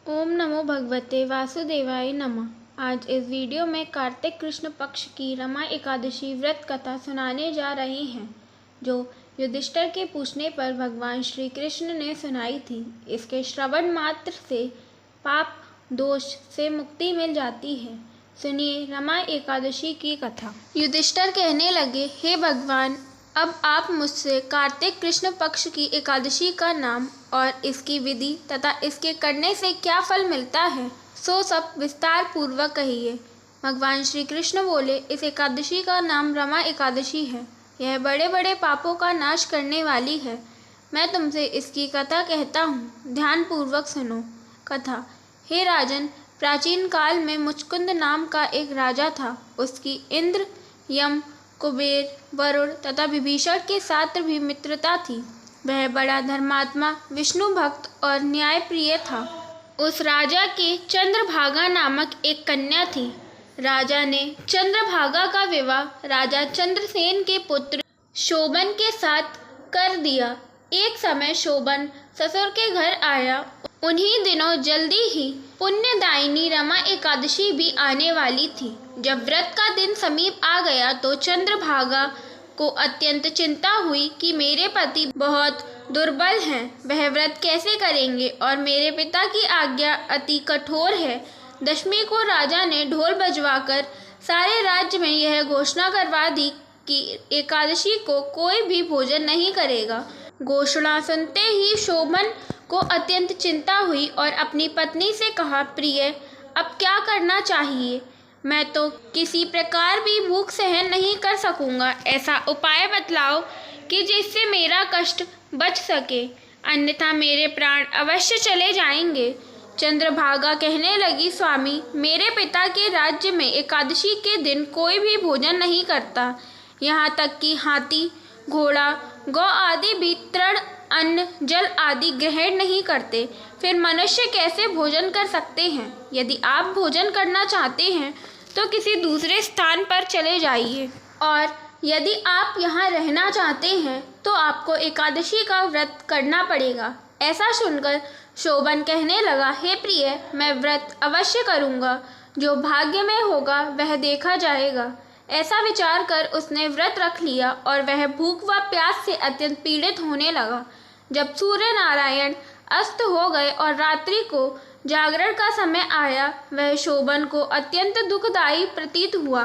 ओम नमो भगवते वासुदेवाय नमः। आज इस वीडियो में कार्तिक कृष्ण पक्ष की रमा एकादशी व्रत कथा सुनाने जा रहे हैं, जो युधिष्ठिर के पूछने पर भगवान श्री कृष्ण ने सुनाई थी। इसके श्रवण मात्र से पाप दोष से मुक्ति मिल जाती है। सुनिए रमा एकादशी की कथा। युधिष्ठिर कहने लगे, हे भगवान, अब आप मुझसे कार्तिक कृष्ण पक्ष की एकादशी का नाम और इसकी विधि तथा इसके करने से क्या फल मिलता है, सो सब विस्तार पूर्वक कहिए। भगवान श्री कृष्ण बोले, इस एकादशी का नाम रमा एकादशी है। यह बड़े बड़े पापों का नाश करने वाली है। मैं तुमसे इसकी कथा कहता हूँ, ध्यान पूर्वक सुनो। कथा। हे राजन, प्राचीन काल में मुचकुंद नाम का एक राजा था। उसकी इंद्र, यम, कुबेर, वरुण तथा विभीषण के साथ भी मित्रता थी। वह बड़ा धर्मात्मा, विष्णु भक्त और न्यायप्रिय था। उस राजा के चंद्रभागा नामक एक कन्या थी। राजा ने चंद्रभागा का विवाह राजा चंद्रसेन के पुत्र शोभन के साथ कर दिया। एक समय शोभन ससुर के घर आया। उन्हीं दिनों जल्दी ही पुण्यदायिनी रमा एकादशी भी आने वाली थी। जब व्रत का दिन समीप आ गया तो चंद्रभागा को अत्यंत चिंता हुई कि मेरे पति बहुत दुर्बल हैं, वह व्रत कैसे करेंगे और मेरे पिता की आज्ञा अति कठोर है। दशमी को राजा ने ढोल बजवाकर सारे राज्य में यह घोषणा करवा दी कि एकादशी को कोई भी भोजन नहीं करेगा। घोषणा सुनते ही शोभन को अत्यंत चिंता हुई और अपनी पत्नी से कहा, प्रिय, अब क्या करना चाहिए? मैं तो किसी प्रकार भी भूख सहन नहीं कर सकूंगा। ऐसा उपाय बतलाओ कि जिससे मेरा कष्ट बच सके, अन्यथा मेरे प्राण अवश्य चले जाएंगे। चंद्रभागा कहने लगी, स्वामी, मेरे पिता के राज्य में एकादशी के दिन कोई भी भोजन नहीं करता। यहाँ तक कि हाथी, घोड़ा, गौ आदि भी तृण, अन्न, जल आदि ग्रहण नहीं करते। फिर मनुष्य कैसे भोजन कर सकते हैं? यदि आप भोजन करना चाहते हैं तो किसी दूसरे स्थान पर चले जाइए, और यदि आप यहाँ रहना चाहते हैं तो आपको एकादशी का व्रत करना पड़ेगा। ऐसा सुनकर शोभन कहने लगा, हे प्रिय, मैं व्रत अवश्य करूँगा। जो भाग्य में होगा वह देखा जाएगा। ऐसा विचार कर उसने व्रत रख लिया और वह भूख व प्यास से अत्यंत पीड़ित होने लगा। जब सूर्य नारायण अस्त हो गए और रात्रि को जागरण का समय आया, वह शोभन को अत्यंत दुखदायी प्रतीत हुआ।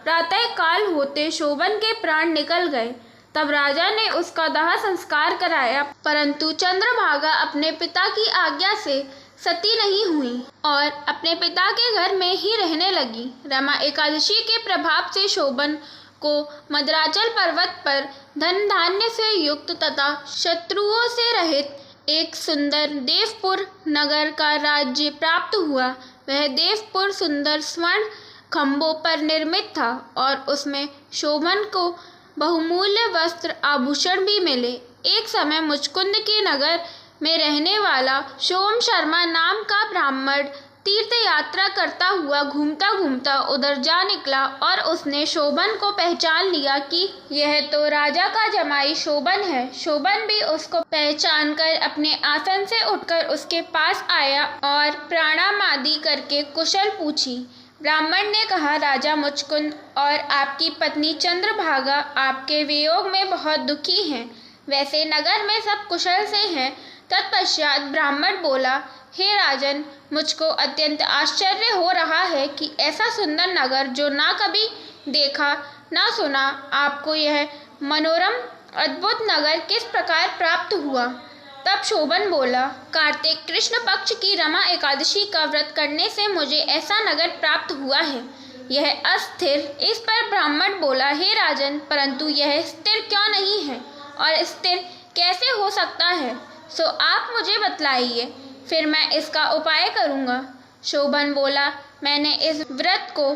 प्रातः काल होते शोभन के प्राण निकल गए। तब राजा ने उसका दाह संस्कार कराया, परंतु चंद्रभागा अपने पिता की आज्ञा से सती नहीं हुई और अपने पिता के घर में ही रहने लगी। रमा एकादशी के प्रभाव से शोभन को मद्राचल पर्वत पर धन धान्य से युक्त तथा शत्रुओं से रहित एक सुंदर देवपुर नगर का राज्य प्राप्त हुआ। वह देवपुर सुंदर स्वर्ण खंभों पर निर्मित था और उसमें शोभन को बहुमूल्य वस्त्र आभूषण भी मिले। एक समय मुचकुंद के नगर में रहने वाला सोम शर्मा नाम का ब्राह्मण तीर्थ यात्रा करता हुआ घूमता घूमता उधर जा निकला और उसने शोभन को पहचान लिया कि यह तो राजा का जमाई शोभन है। शोभन भी उसको पहचान कर अपने आसन से उठकर उसके पास आया और प्रणाम आदि करके कुशल पूछी। ब्राह्मण ने कहा, राजा मुचकुंद और आपकी पत्नी चंद्रभागा आपके वियोग में बहुत दुखी हैं। वैसे नगर में सब कुशल से हैं। तत्पश्चात ब्राह्मण बोला, हे राजन, मुझको अत्यंत आश्चर्य हो रहा है कि ऐसा सुंदर नगर जो ना कभी देखा ना सुना, आपको यह मनोरम अद्भुत नगर किस प्रकार प्राप्त हुआ? तब शोभन बोला, कार्तिक कृष्ण पक्ष की रमा एकादशी का व्रत करने से मुझे ऐसा नगर प्राप्त हुआ है। यह अस्थिर। इस पर ब्राह्मण बोला, हे राजन, परंतु यह स्थिर क्यों नहीं है और स्थिर कैसे हो सकता है? सो आप मुझे बतलाइए, फिर मैं इसका उपाय करूँगा। शोभन बोला, मैंने इस व्रत को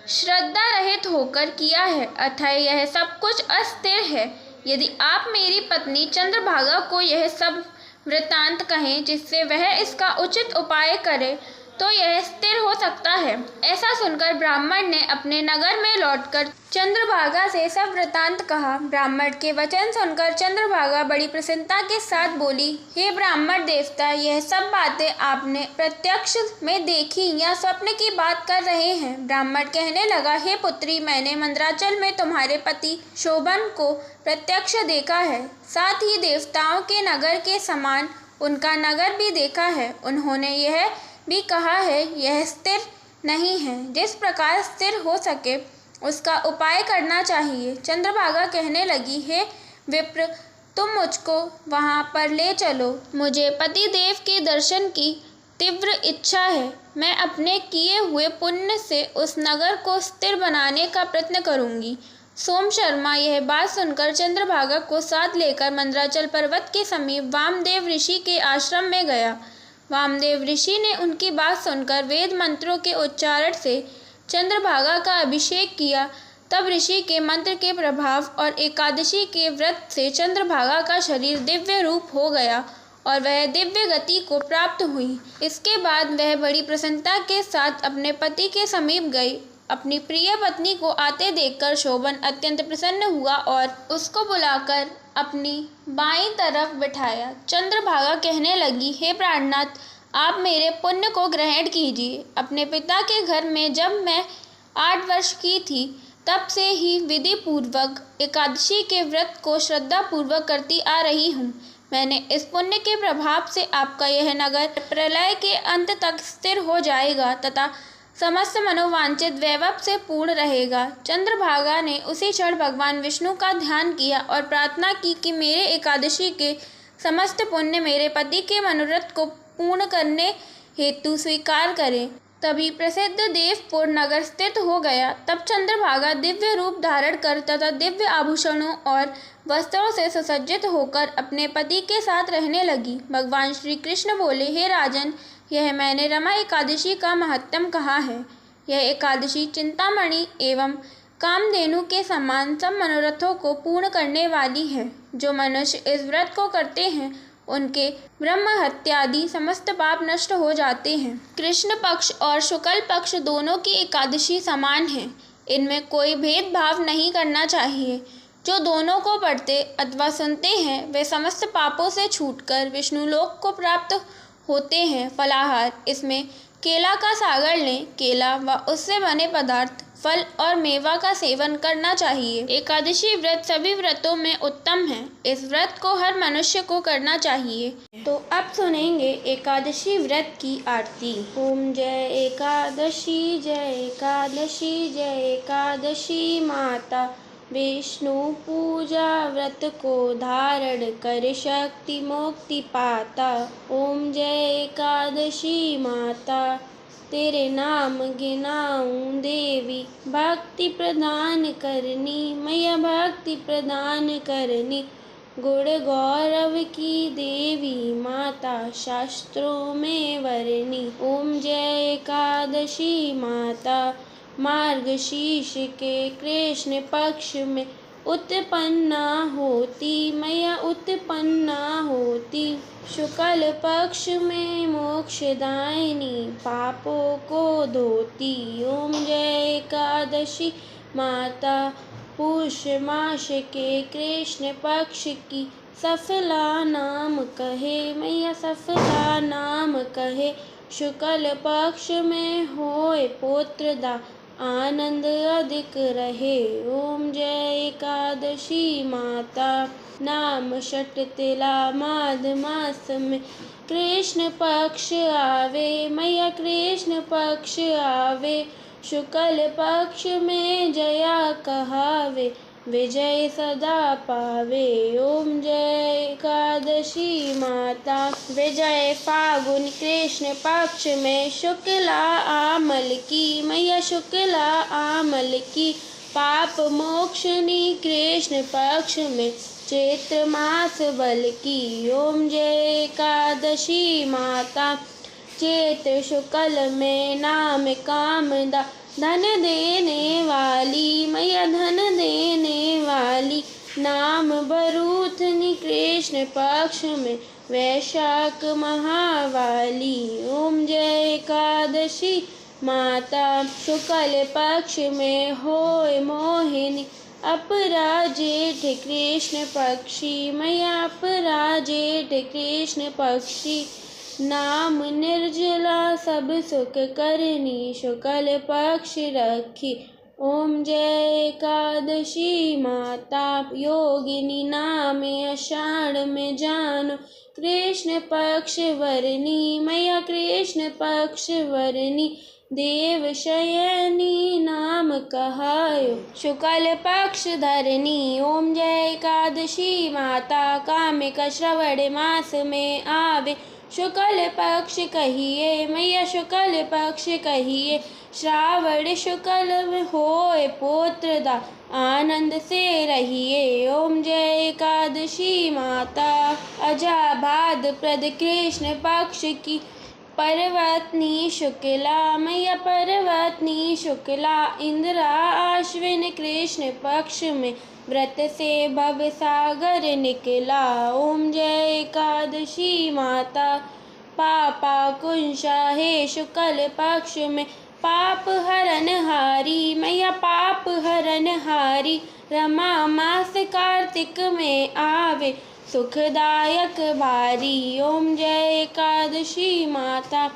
श्रद्धा रहित होकर किया है, अतः यह सब कुछ अस्थिर है। यदि आप मेरी पत्नी चंद्रभागा को यह सब वृत्तांत कहें जिससे वह इसका उचित उपाय करे, तो यह स्थिर हो सकता है। ऐसा सुनकर ब्राह्मण ने अपने नगर में लौटकर चंद्रभागा से सब वृतांत कहा। ब्राह्मण के वचन सुनकर चंद्रभागा बड़ी प्रसन्नता के साथ बोली, हे ब्राह्मण देवता, यह सब बातें आपने प्रत्यक्ष में देखी या स्वप्न की बात कर रहे हैं? ब्राह्मण कहने लगा, हे पुत्री, मैंने मंदराचल में तुम्हारे पति शोभन को प्रत्यक्ष देखा है, साथ ही देवताओं के नगर के समान उनका नगर भी देखा है। उन्होंने यह भी कहा है, यह स्थिर नहीं है, जिस प्रकार स्थिर हो सके उसका उपाय करना चाहिए। चंद्रभागा कहने लगी, हे विप्र, तुम मुझको वहाँ पर ले चलो। मुझे पतिदेव के दर्शन की तीव्र इच्छा है। मैं अपने किए हुए पुण्य से उस नगर को स्थिर बनाने का प्रयत्न करूँगी। सोम शर्मा यह बात सुनकर चंद्रभागा को साथ लेकर मंदराचल पर्वत के समीप वामदेव ऋषि के आश्रम में गया। वामदेव ऋषि ने उनकी बात सुनकर वेद मंत्रों के उच्चारण से चंद्रभागा का अभिषेक किया। तब ऋषि के मंत्र के प्रभाव और एकादशी के व्रत से चंद्रभागा का शरीर दिव्य रूप हो गया और वह दिव्य गति को प्राप्त हुई। इसके बाद वह बड़ी प्रसन्नता के साथ अपने पति के समीप गई। अपनी प्रिय पत्नी को आते देखकर शोभन अत्यंत प्रसन्न हुआ और उसको बुलाकर अपनी बाईं तरफ बिठाया। चंद्रभागा कहने लगी, हे प्राणनाथ, आप मेरे पुण्य को ग्रहण कीजिए। अपने पिता के घर में जब मैं 8 वर्ष की थी, तब से ही विधि पूर्वक एकादशी के व्रत को श्रद्धा पूर्वक करती आ रही हूँ। मैंने इस पुण्य के प्रभाव से आपका यह नगर प्रलय के अंत तक स्थिर हो जाएगा तथा समस्त मनोवांछित वैभव से पूर्ण रहेगा। चंद्रभागा ने उसी क्षण भगवान विष्णु का ध्यान किया और प्रार्थना की कि मेरे एकादशी के समस्त पुण्य मेरे पति के मनोरथ को पूर्ण करने हेतु स्वीकार करें। तभी प्रसिद्ध देवपुर नगर स्थित हो गया। तब चंद्रभागा दिव्य रूप धारण कर तथा दिव्य आभूषणों और वस्त्रों से सुसज्जित होकर अपने पति के साथ रहने लगी। भगवान श्री कृष्ण बोले, हे राजन, यह मैंने रमा एकादशी का महत्तम कहा है। यह एकादशी चिंतामणि एवं कामधेनु के समान सब मनोरथों को पूर्ण करने वाली है। जो मनुष्य इस व्रत को करते हैं उनके ब्रह्म हत्यादि समस्त पाप नष्ट हो जाते हैं। कृष्ण पक्ष और शुक्ल पक्ष दोनों की एकादशी समान है। इनमें कोई भेदभाव नहीं करना चाहिए। जो दोनों को पढ़ते अथवा सुनते हैं वे समस्त पापों से छूटकर विष्णु लोक को प्राप्त होते हैं। फलाहार, इसमें केला का सागर लें। केला व उससे बने पदार्थ, फल और मेवा का सेवन करना चाहिए। एकादशी व्रत सभी व्रतों में उत्तम है। इस व्रत को हर मनुष्य को करना चाहिए। तो अब सुनेंगे एकादशी व्रत की आरती। ओम जय एकादशी, जय एकादशी, जय एकादशी माता। विष्णु पूजा व्रत को धारण कर शक्ति मुक्ति पाता। ओम जय एकादशी माता, तेरे नाम गिनाऊं देवी। भक्ति प्रदान करनी मैया, भक्ति प्रदान करनी। गुण गौरव की देवी माता, शास्त्रों में वरनी। ओम जय एकादशी माता, मार्गशीर्ष के कृष्ण पक्ष में उत्पन्ना होती मैया, उत्पन्ना होती। शुक्ल पक्ष में मोक्षदायिनी, पापों को धोती। ओम जय एकादशी माता, पुष मास के कृष्ण पक्ष की सफला नाम कहे मैया, सफला नाम कहे। शुक्ल पक्ष में होए पुत्रदा, आनंद अधिक रहे। ओम जय एकादशी माता, नाम षट तिला माघ मास में कृष्ण पक्ष आवे मैया, कृष्ण पक्ष आवे। शुक्ल पक्ष में जया कहावे, विजय सदा पावे। ओम जय एकादशी माता, विजय फागुन कृष्ण पक्ष में शुक्ला आमल की मैया, शुक्ला आमल की। पाप मोक्षनी कृष्ण पक्ष में चैत्र मास बल की। ओम जय एकादशी माता, चैत्र शुक्ल में नाम कामदा, धन देने वाली मैया, धन देने वाली। नाम भरूथनी कृष्ण पक्ष में वैशाख महावाली। ओम जय एकादशी माता शुक्ल पक्ष में होय मोहिनी अपराजेठ कृष्ण पक्षी मैया अपराजेठ कृष्ण पक्षी नाम निर्जला सब सुख करनी शुक्ल पक्ष रखी। ओम जय एकादशी माता योगिनी नाम आषाढ़ में जानो कृष्ण पक्ष वरनी मैया कृष्ण पक्ष वरनी देव शयनी नाम कहायो शुक्ल पक्ष धरनी। ओम जय एकादशी माता कामिक श्रवण मास में आवे शुक्ल पक्ष कहिए मैया शुक्ल पक्ष कहिए श्रावण शुक्ल में होए पुत्रदा आनंद से रहिए। ओम जय एकादशी माता अजा भाद्रपद कृष्ण पक्ष की पर्वतनी शुक्ला मैया पर्वतनी शुक्ला इंदिरा आश्विन कृष्ण पक्ष में व्रत से भव सागर निकला। ओम जय एकादशी माता पापा कुंशा हे शुक्ल पक्ष में पाप हरन हारी मैया पाप हरन हारी रमा मास कार्तिक में आवे सुखदायक भारी। ओम जय एकादशी माता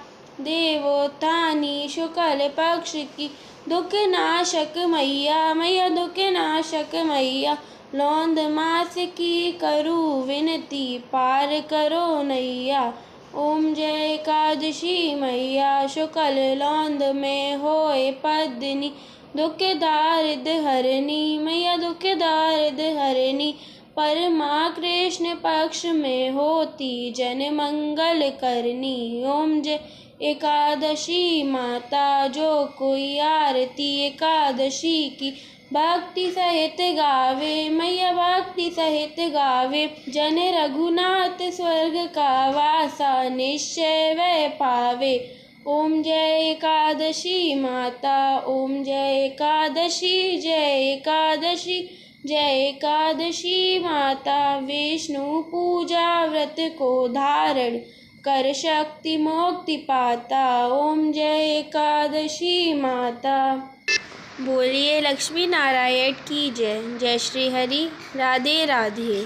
देवोत्थानी शुक्ल पक्ष की दुख नाशक मैया मैया दुख नाशक मैया लौंद मास की करू विनती पार करो नैया। ओम जय एकादशी मैया शुक्ल लौंद में होए पद्मिनी दुख दारिद हरनी मैया दुख दारिद हरनी परमा कृष्ण पक्ष में होती जन मंगल करनी। ओम जय एकादशी माता जो कोई आरती एकादशी की भक्ति सहित गावे मैया भक्ति सहित गावे जन रघुनाथ स्वर्ग का वासा निश्चय वह पावे। ओम जय एकादशी माता ओम जय एकादशी जय एकादशी जय एकादशी माता विष्णु पूजा व्रत को धारण कर शक्ति मुक्ति पाता। ओम जय एकादशी माता। बोलिए लक्ष्मी नारायण की जय। जय श्री हरि। राधे राधे।